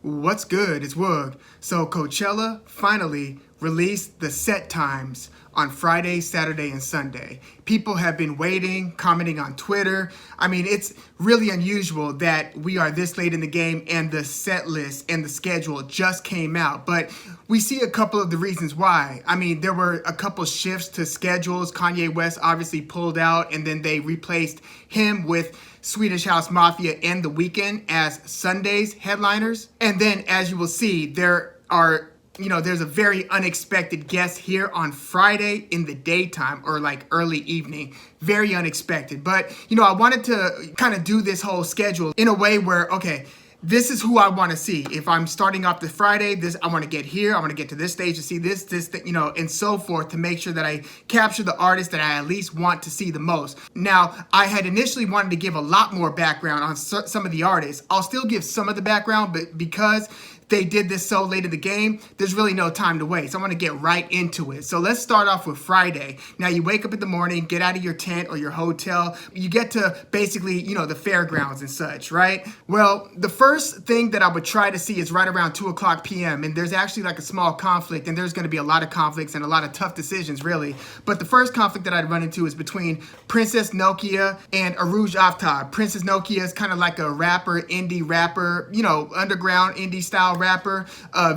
What's good? It's Woog. So Coachella finally released the set times on Friday, Saturday, and Sunday. People have been waiting, commenting on Twitter. I mean, it's really unusual that we are this late in the game and the set list and the schedule just came out. But we see a couple of the reasons why. I mean, there were a couple shifts to schedules. Kanye West obviously pulled out, and then they replaced him with Swedish House Mafia and The Weeknd as Sunday's headliners. And then, as you will see, there's a very unexpected guest here on Friday in the daytime or like early evening. Very unexpected. But, I wanted to kind of do this whole schedule in a way where, okay, this is who I want to see. If I'm starting off the Friday, I want to get here. I want to get to this stage to see this, and so forth to make sure that I capture the artists that I at least want to see the most. Now, I had initially wanted to give a lot more background on some of the artists. I'll still give some of the background, but because they did this so late in the game, there's really no time to waste. I want to get right into it. So let's start off with Friday. Now you wake up in the morning, get out of your tent or your hotel. You get to basically, the fairgrounds and such, right? Well, the first thing that I would try to see is right around 2 o'clock p.m. And there's actually like a small conflict, and there's going to be a lot of conflicts and a lot of tough decisions, really. But the first conflict that I'd run into is between Princess Nokia and Aruj Aftab. Princess Nokia is kind of like a rapper, indie rapper, underground indie style rapper,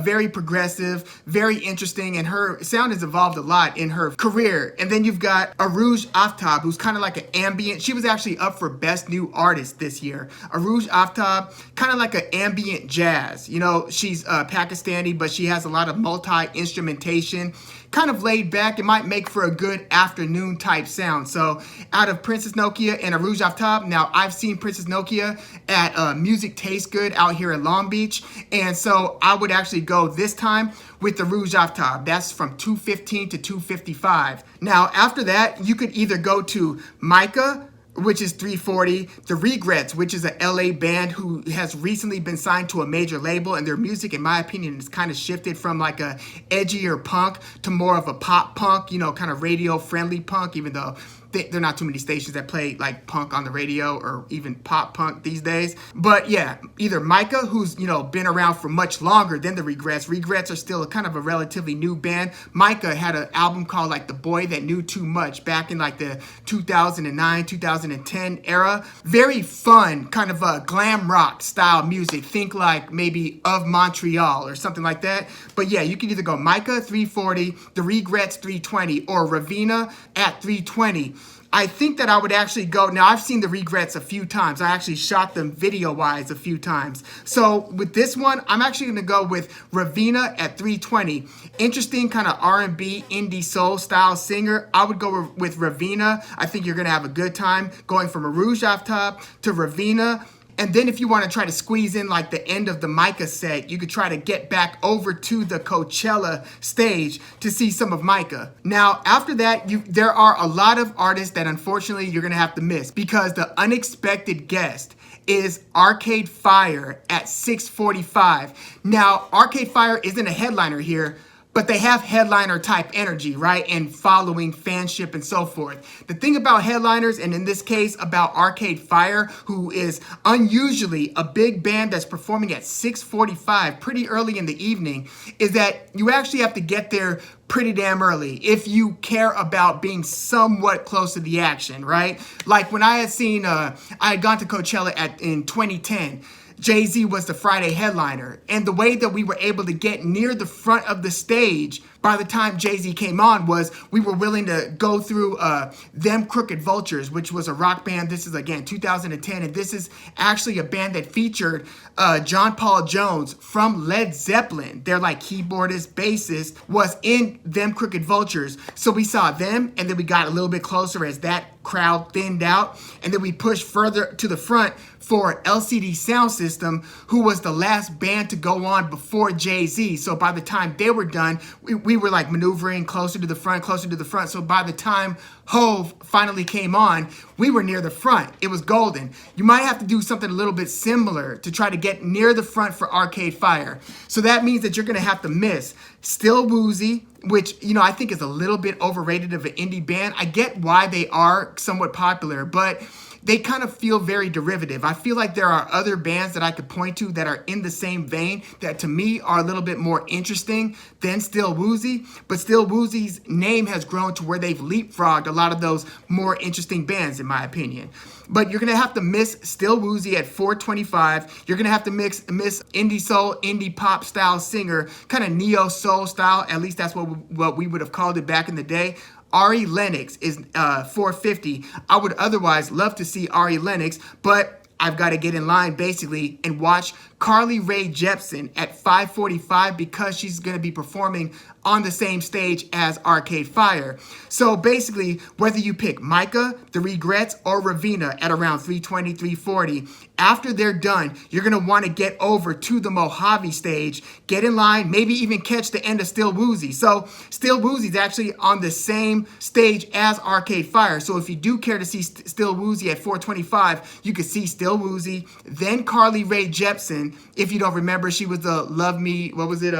very progressive, very interesting, and her sound has evolved a lot in her career. And then you've got Aruj Aftab, who's kind of like an ambient. She was actually up for Best New Artist this year. Aruj Aftab, kind of like an ambient jazz. She's Pakistani, but she has a lot of multi-instrumentation. Kind of laid back. It might make for a good afternoon type sound. So out of Princess Nokia and Aruj Aftab, now I've seen Princess Nokia at Music Tastes Good out here in Long Beach. And so I would actually go this time with the Aruj Aftab. That's from 2:15 to 2:55. Now after that, you could either go to Micah, which is 3:40, The Regrets, which is a LA band who has recently been signed to a major label, and their music, in my opinion, has kind of shifted from like a edgier punk to more of a pop punk, kind of radio friendly punk, even though there are not too many stations that play like punk on the radio or even pop punk these days. But yeah, either Micah, who's, been around for much longer than the Regrets. Regrets are still kind of a relatively new band. Micah had an album called like The Boy That Knew Too Much back in like the 2009, 2010 era. Very fun, kind of a glam rock style music. Think like maybe Of Montreal or something like that. But yeah, you can either go Micah 3:40, The Regrets 3:20, or Ravina at 3:20. I think that I would actually go. Now, I've seen the Regrets a few times. I actually shot them video-wise a few times. So with this one, I'm actually going to go with Ravina at 3:20. Interesting kind of R&B, indie soul style singer. I would go with Ravina. I think you're going to have a good time going from Aruj Aftab to Ravina. And then if you want to try to squeeze in like the end of the Micah set, you could try to get back over to the Coachella stage to see some of Micah. Now, after that, there are a lot of artists that unfortunately you're going to have to miss because the unexpected guest is Arcade Fire at 6:45. Now, Arcade Fire isn't a headliner here, but they have headliner type energy, right? And following, fanship, and so forth. The thing about headliners, and in this case about Arcade Fire, who is unusually a big band that's performing at 6:45, pretty early in the evening, is that you actually have to get there pretty damn early if you care about being somewhat close to the action, right? Like when I had gone to Coachella in 2010, Jay-Z was the Friday headliner. And the way that we were able to get near the front of the stage by the time Jay-Z came on was we were willing to go through Them Crooked Vultures, which was a rock band. This is, again, 2010. And this is actually a band that featured John Paul Jones from Led Zeppelin. Their like keyboardist, bassist was in Them Crooked Vultures. So we saw them, and then we got a little bit closer as that crowd thinned out. And then we pushed further to the front for LCD Sound System, who was the last band to go on before Jay-Z. So by the time they were done, we were like maneuvering closer to the front. So by the time Hove finally came on, we were near the front. It was golden. You might have to do something a little bit similar to try to get near the front for Arcade Fire. So that means that you're going to have to miss Still Woozy, which, I think is a little bit overrated of an indie band. I get why they are somewhat popular, but they kind of feel very derivative. I feel like there are other bands that I could point to that are in the same vein that to me are a little bit more interesting than Still Woozy, but Still Woozy's name has grown to where they've leapfrogged a lot of those more interesting bands, in my opinion. But you're gonna have to miss Still Woozy at 425. You're gonna have to miss indie soul, indie pop style singer, kind of neo soul style. At least that's what we would have called it back in the day. Ari Lennox is 450. I would otherwise love to see Ari Lennox, but I've got to get in line basically and watch Carly Rae Jepsen at 545 because she's going to be performing on the same stage as Arcade Fire. So basically, whether you pick Micah, The Regrets, or Ravina at around 320, 340, after they're done, you're going to want to get over to the Mojave stage, get in line, maybe even catch the end of Still Woozy. So Still Woozy is actually on the same stage as Arcade Fire. So if you do care to see Still Woozy at 425, you could see Still Woozy, then Carly Rae Jepsen. If you don't remember, she was the Love Me, what was it?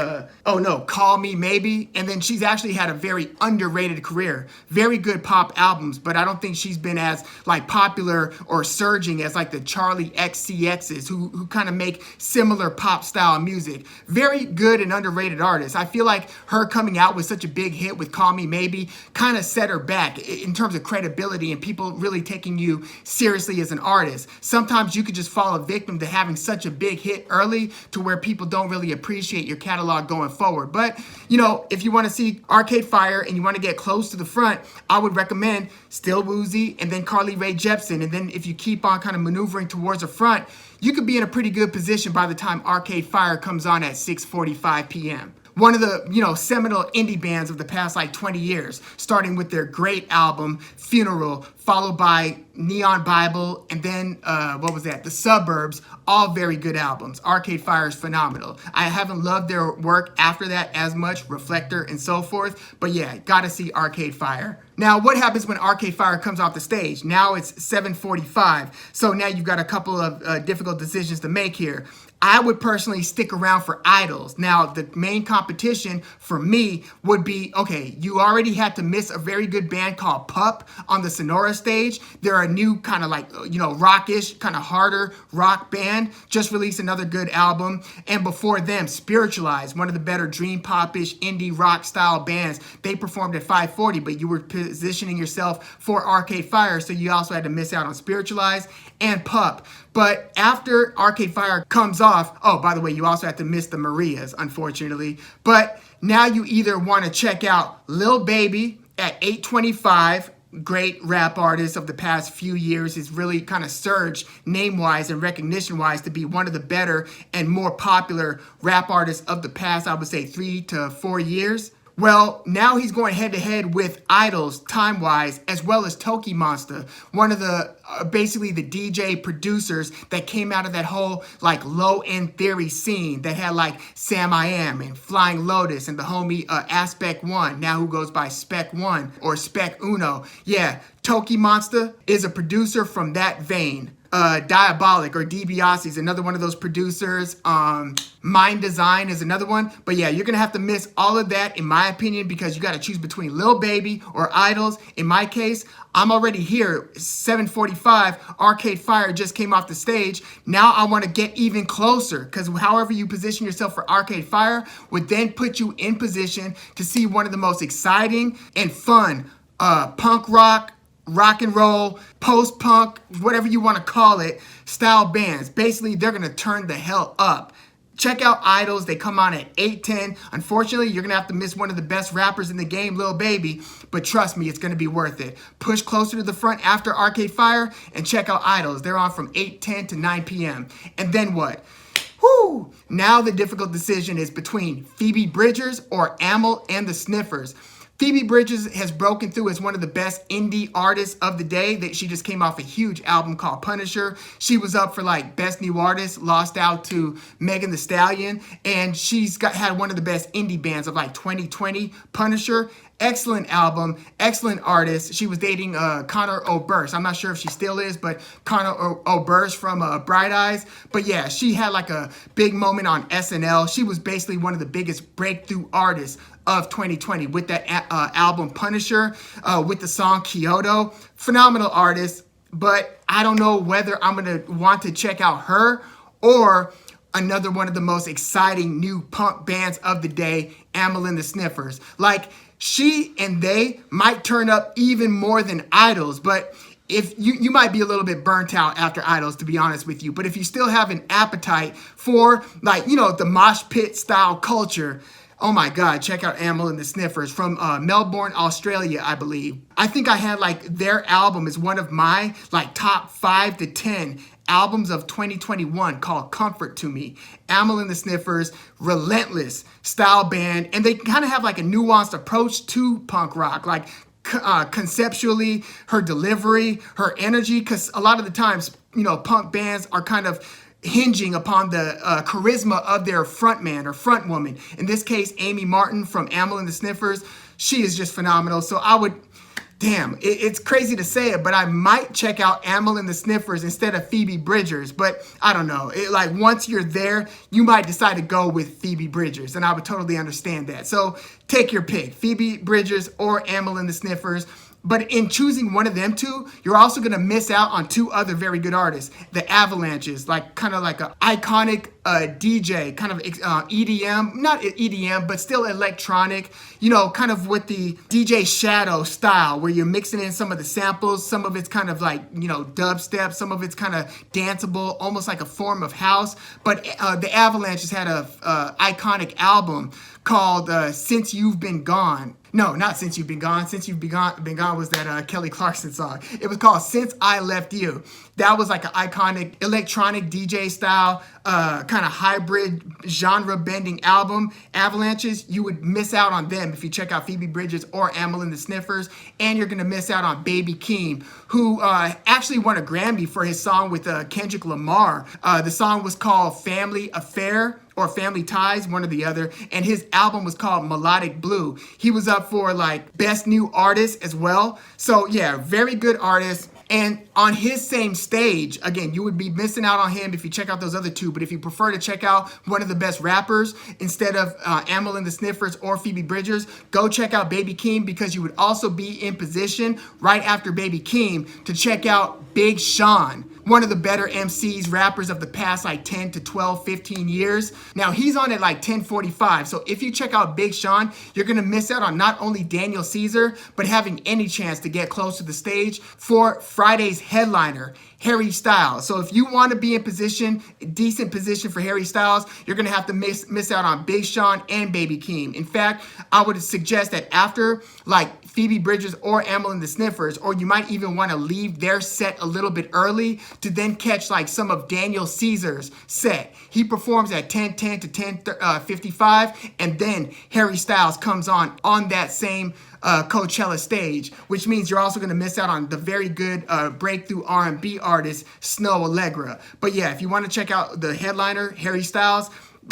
Call Me Maybe. And then she's actually had a very underrated career. Very good pop albums, but I don't think she's been as like popular or surging as like the Charlie XCXs who kind of make similar pop style music. Very good and underrated artist. I feel like her coming out with such a big hit with Call Me Maybe kind of set her back in terms of credibility and people really taking you seriously as an artist. Sometimes you could just fall a victim to having such a big hit early to where people don't really appreciate your catalog going forward. But, you know, if you want to see Arcade Fire and you want to get close to the front, I would recommend Still Woozy and then Carly Rae Jepsen. And then if you keep on kind of maneuvering towards the front, you could be in a pretty good position by the time Arcade Fire comes on at 6:45 p.m. One of the, seminal indie bands of the past like 20 years, starting with their great album, Funeral, followed by Neon Bible, and then, The Suburbs, all very good albums. Arcade Fire is phenomenal. I haven't loved their work after that as much, Reflector and so forth, but yeah, gotta see Arcade Fire. Now, what happens when Arcade Fire comes off the stage? Now it's 7:45, so now you've got a couple of difficult decisions to make here. I would personally stick around for Idols. Now, the main competition for me would be, okay, you already had to miss a very good band called Pup on the Sonora stage. They're a new kind of like, rockish, kind of harder rock band. Just released another good album. And before them, Spiritualized, one of the better dream pop-ish indie rock style bands. They performed at 540, but you were positioning yourself for Arcade Fire, so you also had to miss out on Spiritualized and Pup. But after Arcade Fire comes off, oh, by the way, you also have to miss the Marias, unfortunately. But now you either want to check out Lil Baby at 825, great rap artist of the past few years. He's really kind of surged name-wise and recognition-wise to be one of the better and more popular rap artists of the past, I would say 3 to 4 years. Well, now he's going head-to-head with Idols, time-wise, as well as Toki Monster, one of the, basically the DJ producers that came out of that whole, like, low-end theory scene that had, like, Sam I Am and Flying Lotus and the homie Aspect One, now who goes by Spec One or Spec Uno. Yeah, Toki Monster is a producer from that vein. Diabolic or DiBiase is another one of those producers. Mind Design is another one. But yeah, you're going to have to miss all of that, in my opinion, because you got to choose between Lil Baby or Idols. In my case, I'm already here, 7:45. Arcade Fire just came off the stage. Now I want to get even closer because however you position yourself for Arcade Fire would then put you in position to see one of the most exciting and fun punk rock and roll, post-punk, whatever you want to call it, style bands. Basically, they're going to turn the hell up. Check out Idols. They come on at 8:10. Unfortunately, you're going to have to miss one of the best rappers in the game, Lil Baby. But trust me, it's going to be worth it. Push closer to the front after Arcade Fire and check out Idols. They're on from 8:10 to 9 p.m. And then what? Whew! Now the difficult decision is between Phoebe Bridgers or Amyl and the Sniffers. Phoebe Bridgers has broken through as one of the best indie artists of the day. That she just came off a huge album called Punisher. She was up for like Best New Artist, lost out to Megan Thee Stallion, and she's had one of the best indie bands of like 2020, Punisher. Excellent album, excellent artist. She was dating Connor Oberst. I'm not sure if she still is, but Connor Oberst from Bright Eyes. But yeah, she had like a big moment on SNL. She was basically one of the biggest breakthrough artists of 2020 with that album Punisher, with the song Kyoto. Phenomenal artist. but I don't know whether I'm going to want to check out her or another one of the most exciting new punk bands of the day, Amyl and the Sniffers. Like, she and they might turn up even more than Idols, but if you might be a little bit burnt out after Idols, to be honest with you, but if you still have an appetite for, like, the mosh pit style culture, oh my God, check out Amyl and the Sniffers from Melbourne, Australia, I believe. I think I had like their album is one of my like top 5 to 10 albums of 2021 called Comfort to Me. Amyl and the Sniffers, relentless style band, and they kind of have like a nuanced approach to punk rock, like conceptually, her delivery, her energy, because a lot of the times, punk bands are kind of hinging upon the charisma of their frontman or frontwoman. In this case, Amy Martin from Amyl and the Sniffers, she is just phenomenal. So I would, it's crazy to say it, but I might check out Amyl and the Sniffers instead of Phoebe Bridgers. But I don't know. Like, once you're there, you might decide to go with Phoebe Bridgers, and I would totally understand that. So take your pick, Phoebe Bridgers or Amyl and the Sniffers. But in choosing one of them two, you're also going to miss out on 2 other very good artists. The Avalanches, like kind of like an iconic DJ, kind of EDM, not EDM, but still electronic, kind of with the DJ Shadow style, where you're mixing in some of the samples. Some of it's kind of like, dubstep. Some of it's kind of danceable, almost like a form of house. But the Avalanches had a iconic album called Since You've Been Gone. No, not Since You've Been Gone. Since You've Been Gone was that Kelly Clarkson song. It was called Since I Left You. That was like an iconic electronic DJ style, kind of hybrid genre bending album. Avalanches, you would miss out on them if you check out Phoebe Bridgers or Amyl and the Sniffers. And you're going to miss out on Baby Keem, who actually won a Grammy for his song with Kendrick Lamar. The song was called Family Affair or Family Ties, one or the other, and his album was called Melodic Blue. He was up for like Best New Artist as well. So yeah, very good artist. And on his same stage, again, you would be missing out on him if you check out those other 2. But if you prefer to check out one of the best rappers instead of Amyl and the Sniffers or Phoebe Bridgers, go check out Baby Keem, because you would also be in position right after Baby Keem to check out Big Sean, one of the better MCs, rappers of the past like 10 to 12, 15 years. Now he's on at like 10:45. So if you check out Big Sean, you're going to miss out on not only Daniel Caesar, but having any chance to get close to the stage for Friday's headliner, Harry Styles. So if you want to be in position, decent position for Harry Styles, you're going to have to miss out on Big Sean and Baby Keem. In fact, I would suggest that after like Phoebe Bridgers or Amyl and the Sniffers, or you might even want to leave their set a little bit early to then catch like some of Daniel Caesar's set. He performs at 10:10 to 10:55, and then Harry Styles comes on that same Coachella stage, which means you're also going to miss out on the very good breakthrough R&B artist Snow Allegra. But yeah, if you want to check out the headliner, Harry Styles,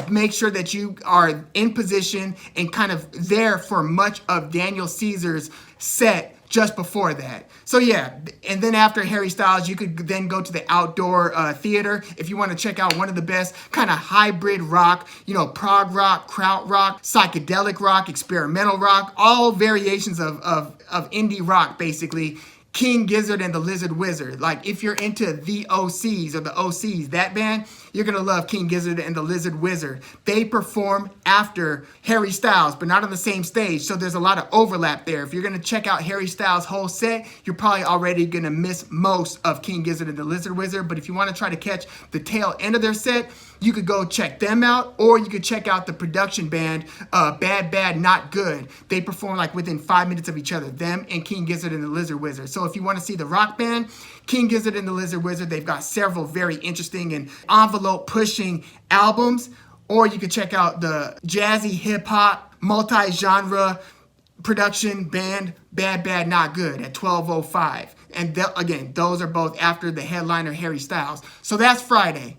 make sure that you are in position and kind of there for much of Daniel Caesar's set just before that. So yeah, and then after Harry Styles, you could then go to the outdoor theater if you want to check out one of the best kind of hybrid rock, prog rock, krautrock, psychedelic rock, experimental rock, all variations of indie rock, basically. King Gizzard and the Lizard Wizard. Like, if you're into the OCs or the OCs, that band, you're going to love King Gizzard and the Lizard Wizard. They perform after Harry Styles, but not on the same stage, so there's a lot of overlap there. If you're going to check out Harry Styles' whole set, you're probably already going to miss most of King Gizzard and the Lizard Wizard, but if you want to try to catch the tail end of their set, you could go check them out, or you could check out the production band, Bad Bad Not Good. They perform like within 5 minutes of each other, them and King Gizzard and the Lizard Wizard. So if you want to see the rock band, King Gizzard and the Lizard Wizard, they've got several very interesting and envelope-pushing albums, or you could check out the jazzy hip-hop, multi-genre production band, Bad Bad Not Good at 12:05. And again, those are both after the headliner, Harry Styles. So that's Friday.